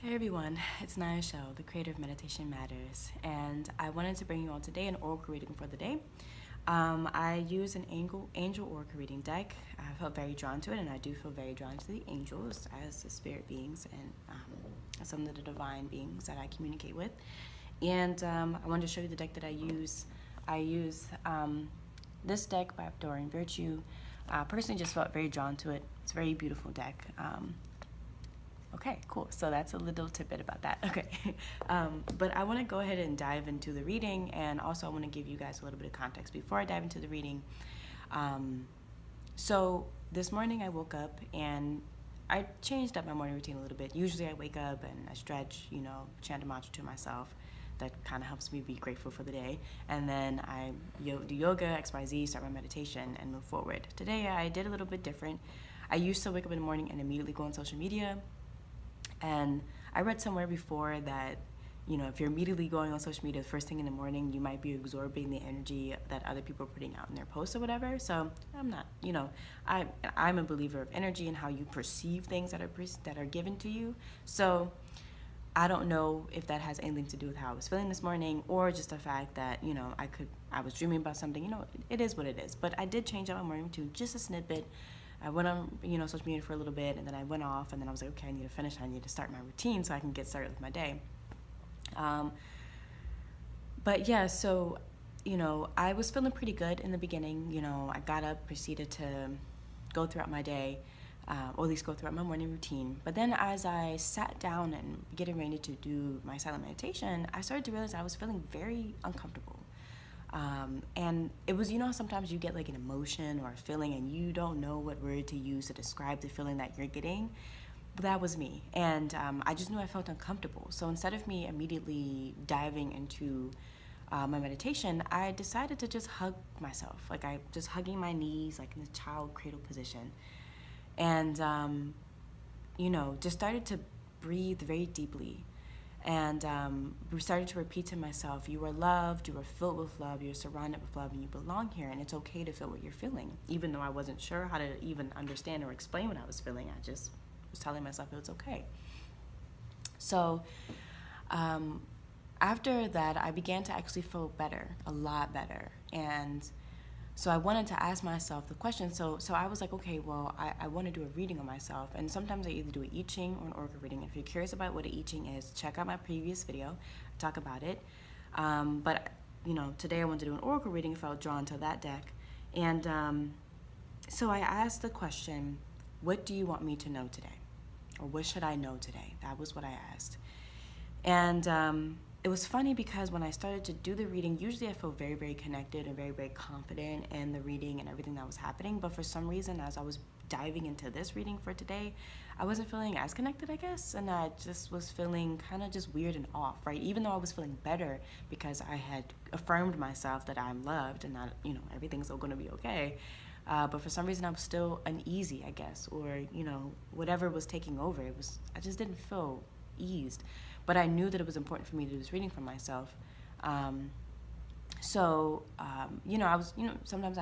Hey everyone, it's Nayo Shell, the creator of Meditation Matters, and I wanted to bring you all today an oracle reading for the day. I use an angel oracle reading deck. I felt very drawn to it, and I do feel very drawn to the angels as the spirit beings and some of the divine beings that I communicate with. And I wanted to show you the deck that I use. I use this deck by Abdoran Virtue. I personally just felt very drawn to it. It's a very beautiful deck. Okay, cool. So that's a little tidbit about that. Okay. But I want to go ahead and dive into the reading, and also I want to give you guys a little bit of context before I dive into the reading. So this morning I woke up and I changed up my morning routine a little bit. Usually I wake up and I stretch, chant a mantra to myself. That kind of helps me be grateful for the day. And then I do yoga, XYZ, start my meditation, and move forward. Today I did a little bit different. I used to wake up in the morning and immediately go on social media. And I read somewhere before that, if you're immediately going on social media the first thing in the morning, you might be absorbing the energy that other people are putting out in their posts or whatever. So I'm not, I'm a believer of energy and how you perceive things that are given to you. So I don't know if that has anything to do with how I was feeling this morning, or just the fact that, I was dreaming about something. It is what it is. But I did change up my morning routine just a snippet. I went on, social media for a little bit, and then I went off, and then I was like, okay, I need to finish. I need to start my routine so I can get started with my day. But yeah, so, I was feeling pretty good in the beginning. I got up, proceeded to go throughout my day, or at least go throughout my morning routine. But then as I sat down and getting ready to do my silent meditation, I started to realize I was feeling very uncomfortable. And it was, sometimes you get like an emotion or a feeling and you don't know what word to use to describe the feeling that you're getting. But that was me. And I just knew I felt uncomfortable. So instead of me immediately diving into my meditation, I decided to just hug myself. Like I just hugging my knees, like in a child cradle position. And, just started to breathe very deeply. And we started to repeat to myself, you are loved, you are filled with love, you're surrounded with love, and you belong here, and it's okay to feel what you're feeling. Even though I wasn't sure how to even understand or explain what I was feeling, I just was telling myself it was okay. So after that, I began to actually feel better, a lot better. And so I wanted to ask myself the question. So I was like, okay, well, I want to do a reading on myself. And sometimes I either do an I Ching or an oracle reading. If you're curious about what an I Ching is, check out my previous video. I talk about it. But today I want to do an oracle reading. I felt drawn to that deck. And so I asked the question, what do you want me to know today? Or what should I know today? That was what I asked. And it was funny because when I started to do the reading, usually I feel very, very connected and very, very confident in the reading and everything that was happening. But for some reason, as I was diving into this reading for today, I wasn't feeling as connected, I guess. And I just was feeling kind of just weird and off, right? Even though I was feeling better because I had affirmed myself that I'm loved and that, everything's still going to be okay. But for some reason, I was still uneasy, I guess, or, whatever was taking over. I just didn't feel eased. But I knew that it was important for me to do this reading for myself. I was, sometimes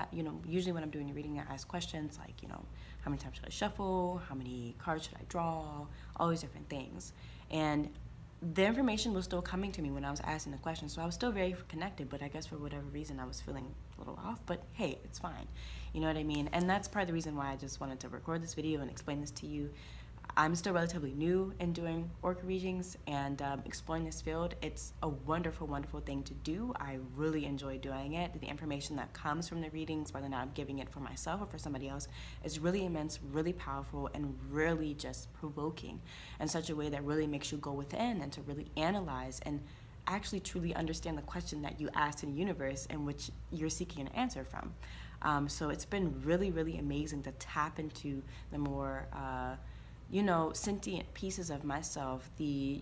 usually when I'm doing a reading, I ask questions like, how many times should I shuffle? How many cards should I draw? All these different things. And the information was still coming to me when I was asking the questions. So I was still very connected, but I guess for whatever reason, I was feeling a little off. But hey, it's fine. You know what I mean? And that's part of the reason why I just wanted to record this video and explain this to you. I'm still relatively new in doing oracle readings and exploring this field. It's a wonderful, wonderful thing to do. I really enjoy doing it. The information that comes from the readings, whether or not I'm giving it for myself or for somebody else, is really immense, really powerful, and really just provoking in such a way that really makes you go within and to really analyze and actually truly understand the question that you asked in the universe in which you're seeking an answer from. So it's been really, really amazing to tap into the more sentient pieces of myself, the,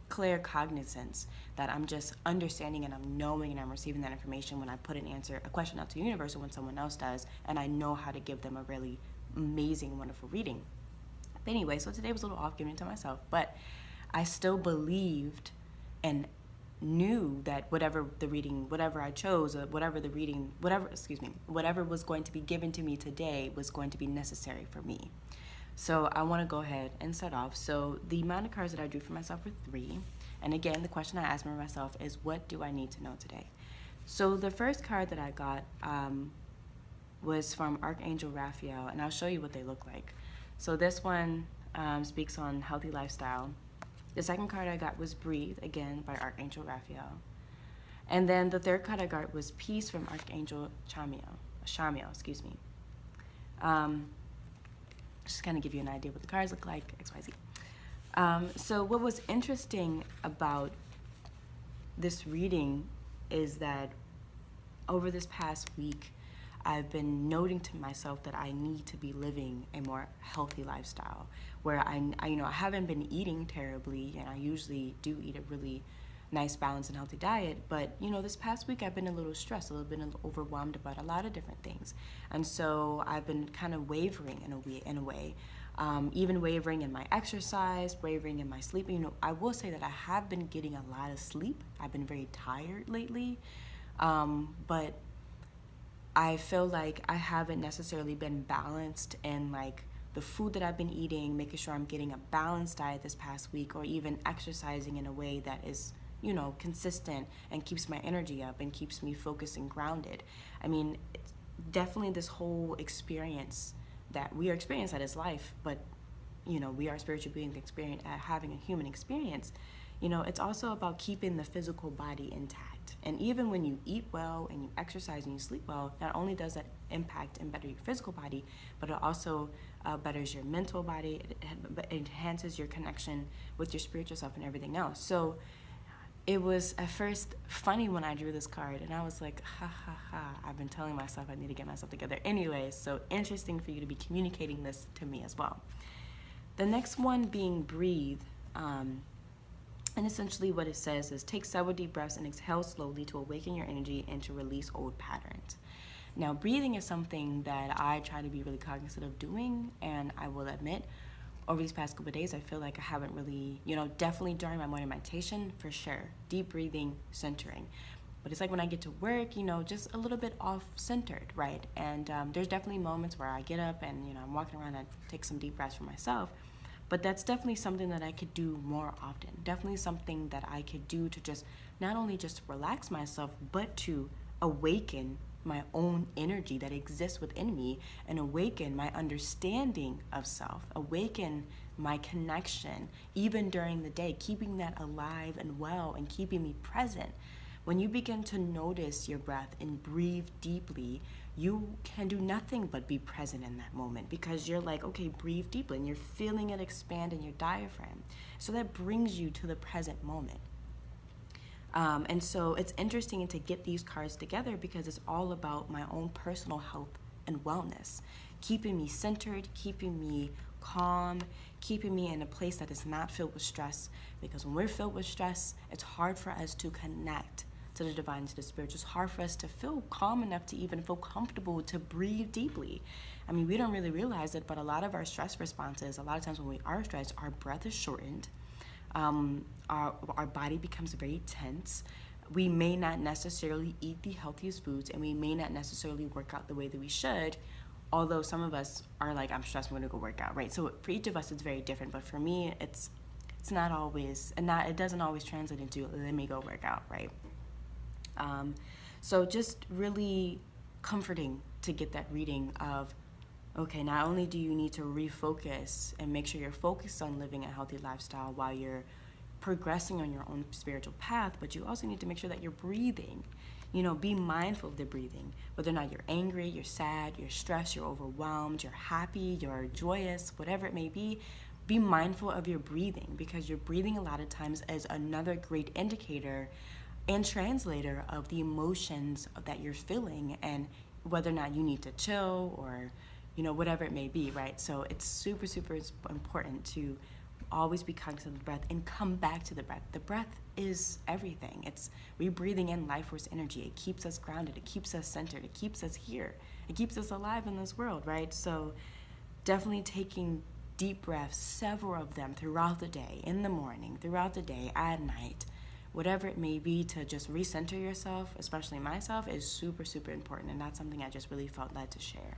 clear cognizance that I'm just understanding and I'm knowing and I'm receiving that information when I put a question out to the universe or when someone else does, and I know how to give them a really amazing, wonderful reading. But anyway, so today was a little off giving it to myself, but I still believed and knew that whatever I chose, or whatever was going to be given to me today was going to be necessary for me. So I want to go ahead and start off. So the amount of cards that I drew for myself were 3. And again, the question I asked myself is, what do I need to know today? So the first card that I got was from Archangel Raphael, and I'll show you what they look like. So this one speaks on healthy lifestyle. The second card I got was Breathe, again by Archangel Raphael. And then the third card I got was Peace from Archangel Shamiel, excuse me. Just kind of give you an idea what the cards look like, XYZ. So what was interesting about this reading is that over this past week, I've been noting to myself that I need to be living a more healthy lifestyle where I haven't been eating terribly, and I usually do eat a really nice, balanced, and healthy diet. But, this past week I've been a little stressed, a little bit overwhelmed about a lot of different things. And so I've been kind of wavering in a way, even wavering in my exercise, wavering in my sleep. I will say that I have been getting a lot of sleep. I've been very tired lately, but I feel like I haven't necessarily been balanced in like the food that I've been eating, making sure I'm getting a balanced diet this past week, or even exercising in a way that is, consistent and keeps my energy up and keeps me focused and grounded. I mean, it's definitely this whole experience that we are experiencing at this life, but, we are spiritual beings having a human experience. It's also about keeping the physical body intact. And even when you eat well and you exercise and you sleep well, not only does that impact and better your physical body, but it also betters your mental body. It enhances your connection with your spiritual self and everything else. So it was at first funny when I drew this card, and I was like, ha ha ha, I've been telling myself I need to get myself together. Anyways, so interesting for you to be communicating this to me as well. The next one being Breathe. And essentially what it says is take several deep breaths and exhale slowly to awaken your energy and to release old patterns. Now, breathing is something that I try to be really cognizant of doing, and I will admit, over these past couple of days, I feel like I haven't really, definitely during my morning meditation, for sure, deep breathing, centering. But it's like when I get to work, just a little bit off-centered, right? And there's definitely moments where I get up and, I'm walking around and take some deep breaths for myself. But that's definitely something that I could do more often. Definitely something that I could do to just not only just relax myself, but to awaken my own energy that exists within me and awaken my understanding of self, awaken my connection, even during the day, keeping that alive and well and keeping me present. When you begin to notice your breath and breathe deeply, you can do nothing but be present in that moment because you're like, okay, breathe deeply, and you're feeling it expand in your diaphragm. So that brings you to the present moment. And so it's interesting to get these cards together because it's all about my own personal health and wellness, keeping me centered, keeping me calm, keeping me in a place that is not filled with stress. Because when we're filled with stress, it's hard for us to connect to the divine, to the spiritual. It's hard for us to feel calm enough to even feel comfortable to breathe deeply. I mean, we don't really realize it, but a lot of our stress responses, a lot of times when we are stressed, our breath is shortened. Our body becomes very tense. We may not necessarily eat the healthiest foods, and we may not necessarily work out the way that we should, although some of us are like, I'm stressed, I'm gonna go work out, right? So for each of us, it's very different, but for me, it's not always, it doesn't always translate into, let me go work out, right? So just really comforting to get that reading of, okay, not only do you need to refocus and make sure you're focused on living a healthy lifestyle while you're progressing on your own spiritual path, but you also need to make sure that you're breathing. Be mindful of the breathing, whether or not you're angry, you're sad, you're stressed, you're overwhelmed, you're happy, you're joyous, whatever it may be mindful of your breathing, because your breathing a lot of times is another great indicator and translator of the emotions that you're feeling and whether or not you need to chill or, whatever it may be, right? So it's super, super important to always be cognizant of the breath and come back to the breath. The breath is everything. We're breathing in life force energy. It keeps us grounded. It keeps us centered. It keeps us here. It keeps us alive in this world, right? So definitely taking deep breaths, several of them throughout the day, in the morning, throughout the day, at night, whatever it may be, to just recenter yourself, especially myself, is super, super important. And that's something I just really felt led to share.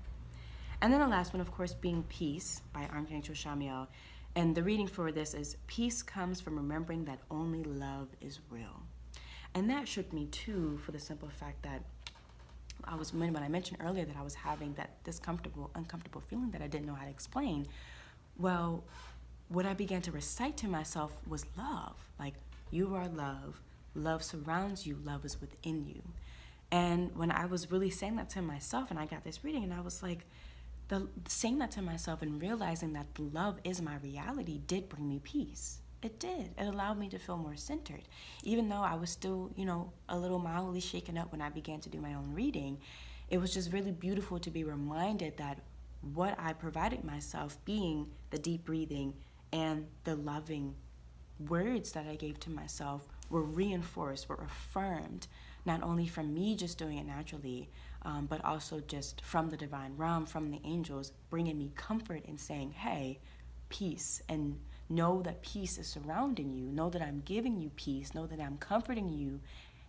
And then the last one, of course, being Peace by Archangel Shamiel. And the reading for this is, peace comes from remembering that only love is real. And that shook me too, for the simple fact that when I mentioned earlier that I was having this uncomfortable feeling that I didn't know how to explain. Well, what I began to recite to myself was love. Like, you are love. Love surrounds you. Love is within you. And when I was really saying that to myself, and I got this reading, and I was like, saying that to myself and realizing that love is my reality did bring me peace. It did. It allowed me to feel more centered. Even though I was still, a little mildly shaken up when I began to do my own reading, it was just really beautiful to be reminded that what I provided myself, being the deep breathing and the loving words that I gave to myself, were reinforced, were affirmed, not only from me just doing it naturally, but also just from the divine realm, from the angels, bringing me comfort and saying, hey, peace, and know that peace is surrounding you. Know that I'm giving you peace. Know that I'm comforting you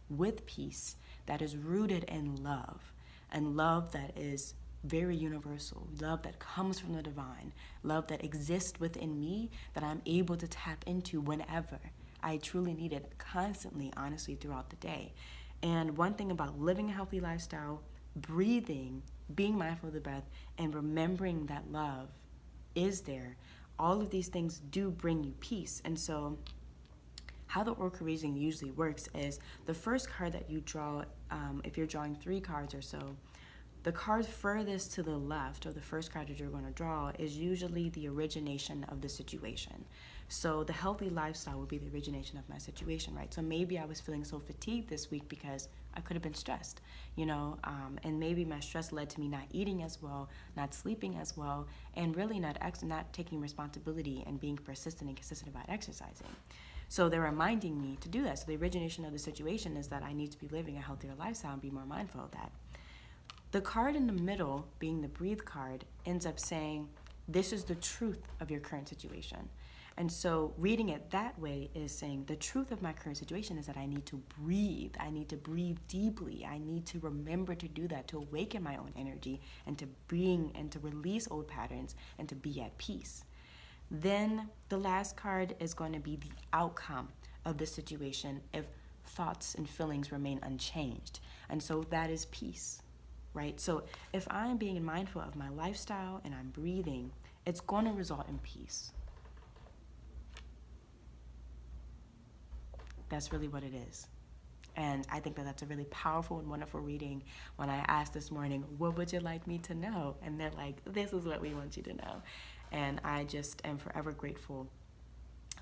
with peace that is rooted in love, and love that is very universal, love that comes from the divine, love that exists within me, that I'm able to tap into whenever I truly need it, constantly, honestly, throughout the day. And one thing about living a healthy lifestyle, breathing, being mindful of the breath, and remembering that love is there, all of these things do bring you peace. And so how the oracle reading usually works is the first card that you draw, if you're drawing 3 cards or so, the card furthest to the left, or the first card that you're going to draw, is usually the origination of the situation. So the healthy lifestyle would be the origination of my situation, right? So maybe I was feeling so fatigued this week because I could have been stressed, and maybe my stress led to me not eating as well, not sleeping as well, and really not taking responsibility and being persistent and consistent about exercising. So they're reminding me to do that. So the origination of the situation is that I need to be living a healthier lifestyle and be more mindful of that. The card in the middle, being the breathe card, ends up saying, this is the truth of your current situation. And so reading it that way is saying the truth of my current situation is that I need to breathe. I need to breathe deeply. I need to remember to do that, to awaken my own energy and to bring and to release old patterns and to be at peace. Then the last card is going to be the outcome of the situation if thoughts and feelings remain unchanged. And so that is peace, right? So if I'm being mindful of my lifestyle and I'm breathing, it's going to result in peace. That's really what it is. And I think that that's a really powerful and wonderful reading. When I asked this morning, what would you like me to know? And they're like, this is what we want you to know. And I just am forever grateful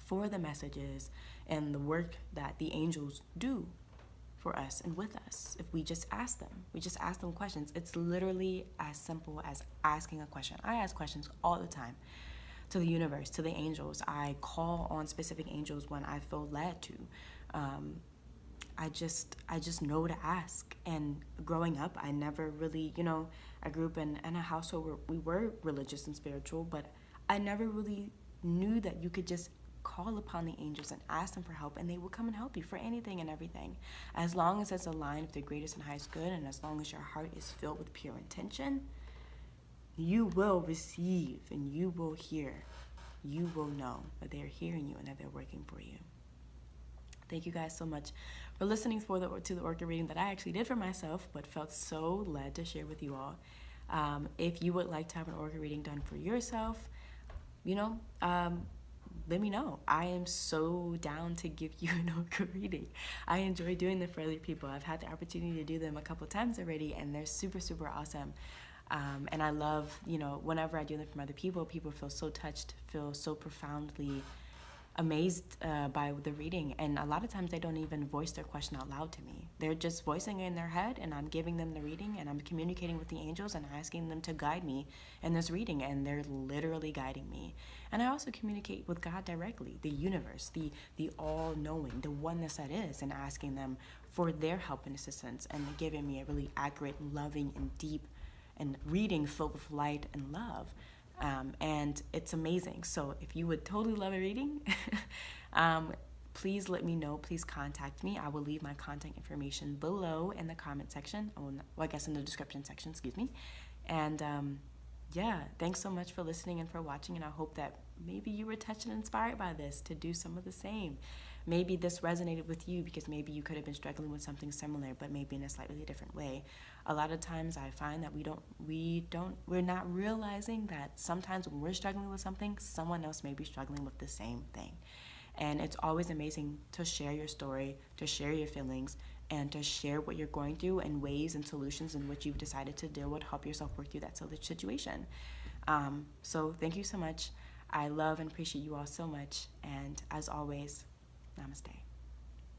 for the messages and the work that the angels do for us and with us. If we just ask them questions. It's literally as simple as asking a question. I ask questions all the time to the universe, to the angels. I call on specific angels when I feel led to. I just know to ask. And growing up, I never really, I grew up in a household where we were religious and spiritual, but I never really knew that you could just call upon the angels and ask them for help, and they will come and help you for anything and everything. As long as it's aligned with the greatest and highest good, and as long as your heart is filled with pure intention, you will receive and you will hear. You will know that they are hearing you and that they're working for you. Thank you guys so much for listening to the orchid reading that I actually did for myself, but felt so led to share with you all. If you would like to have an orchid reading done for yourself, let me know. I am so down to give you an orchid reading. I enjoy doing them for other people. I've had the opportunity to do them a couple times already, and they're super, super awesome. And I love, whenever I do them from other people, people feel so touched, feel so profoundly amazed by the reading. And a lot of times they don't even voice their question out loud to me. They're just voicing it in their head, and I'm giving them the reading, and I'm communicating with the angels and asking them to guide me in this reading, and they're literally guiding me. And I also communicate with God directly, the universe, the all-knowing, the oneness that is, and asking them for their help and assistance, and giving me a really accurate, loving, and deep and reading filled with light and love. And it's amazing. So if you would totally love a reading, please let me know. Please contact me. I will leave my contact information below in the comment section. In the description section, excuse me. And yeah, thanks so much for listening and for watching. And I hope that maybe you were touched and inspired by this to do some of the same. Maybe this resonated with you because maybe you could have been struggling with something similar, but maybe in a slightly different way. A lot of times I find that we're not realizing that sometimes when we're struggling with something, someone else may be struggling with the same thing. And it's always amazing to share your story, to share your feelings, and to share what you're going through and ways and solutions in which you've decided to deal with, help yourself work through that situation. So thank you so much. I love and appreciate you all so much. And as always, namaste.